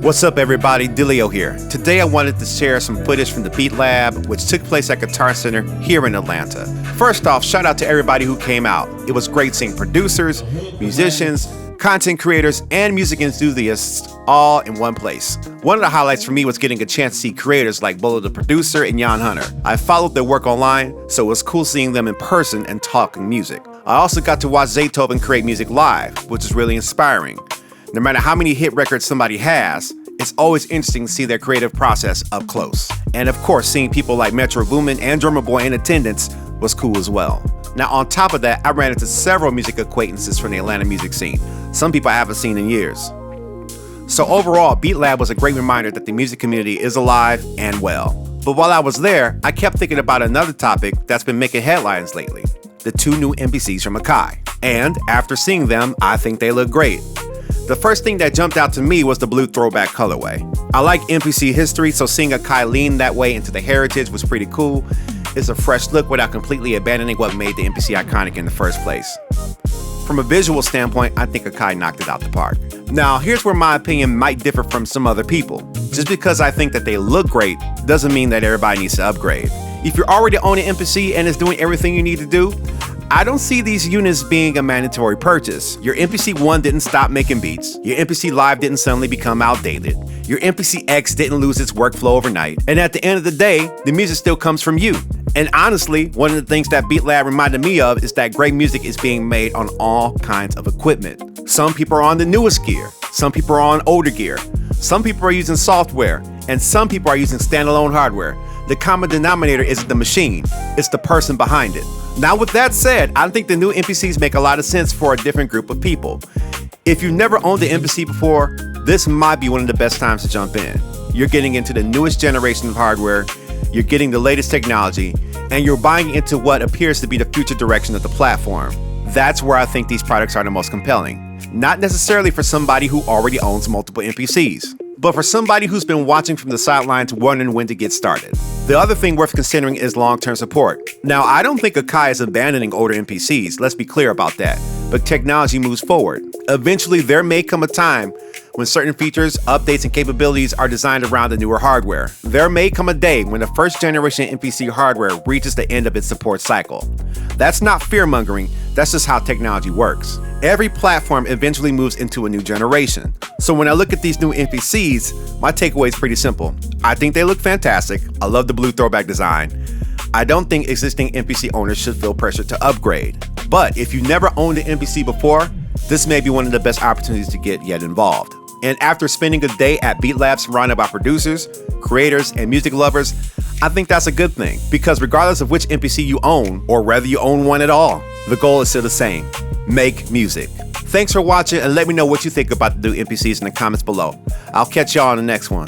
What's up everybody, Delio here. Today I wanted to share some footage from the Beatlab, which took place at Guitar Center here in Atlanta. First off, shout out to everybody who came out. It was great seeing producers, musicians, content creators, and music enthusiasts all in one place. One of the highlights for me was getting a chance to see creators like Bolo the producer and Jan Hunter. I followed their work online, so it was cool seeing them in person and talking music. I also got to watch Zaytoven create music live, which is really inspiring. No matter how many hit records somebody has, it's always interesting to see their creative process up close. And of course, seeing people like Metro Boomin and Drummer Boy in attendance was cool as well. Now on top of that, I ran into several music acquaintances from the Atlanta music scene, some people I haven't seen in years. So overall, Beatlab was a great reminder that the music community is alive and well. But while I was there, I kept thinking about another topic that's been making headlines lately, the two new MPCs from Akai. And after seeing them, I think they look great. The first thing that jumped out to me was the blue throwback colorway. I like MPC history, so seeing Akai lean that way into the heritage was pretty cool. It's a fresh look without completely abandoning what made the MPC iconic in the first place. From a visual standpoint, I think Akai knocked it out the park. Now, here's where my opinion might differ from some other people. Just because I think that they look great doesn't mean that everybody needs to upgrade. If you're already owning MPC and it's doing everything you need to do, I don't see these units being a mandatory purchase. Your MPC ONE didn't stop making beats. Your MPC Live didn't suddenly become outdated. Your MPC X didn't lose its workflow overnight. And at the end of the day, the music still comes from you. And honestly, one of the things that Beatlab reminded me of is that great music is being made on all kinds of equipment. Some people are on the newest gear. Some people are on older gear. Some people are using software. And some people are using standalone hardware. The common denominator isn't the machine, it's the person behind it. Now with that said, I think the new MPCs make a lot of sense for a different group of people. If you've never owned an MPC before, this might be one of the best times to jump in. You're getting into the newest generation of hardware, you're getting the latest technology, and you're buying into what appears to be the future direction of the platform. That's where I think these products are the most compelling. Not necessarily for somebody who already owns multiple MPCs, but for somebody who's been watching from the sidelines wondering when to get started. The other thing worth considering is long-term support. Now, I don't think Akai is abandoning older MPCs, let's be clear about that, but technology moves forward. Eventually, there may come a time when certain features, updates, and capabilities are designed around the newer hardware. There may come a day when the first generation MPC hardware reaches the end of its support cycle. That's not fear-mongering, that's just how technology works. Every platform eventually moves into a new generation. So when I look at these new MPCs, my takeaway is pretty simple. I think they look fantastic. I love the blue throwback design. I don't think existing MPC owners should feel pressure to upgrade. But if you never owned an MPC before, this may be one of the best opportunities to get involved. And after spending a day at Beatlab surrounded by producers, creators, and music lovers, I think that's a good thing, because regardless of which MPC you own, or whether you own one at all, the goal is still the same: make music. Thanks for watching, and let me know what you think about the new MPCs in the comments below. I'll catch y'all on the next one.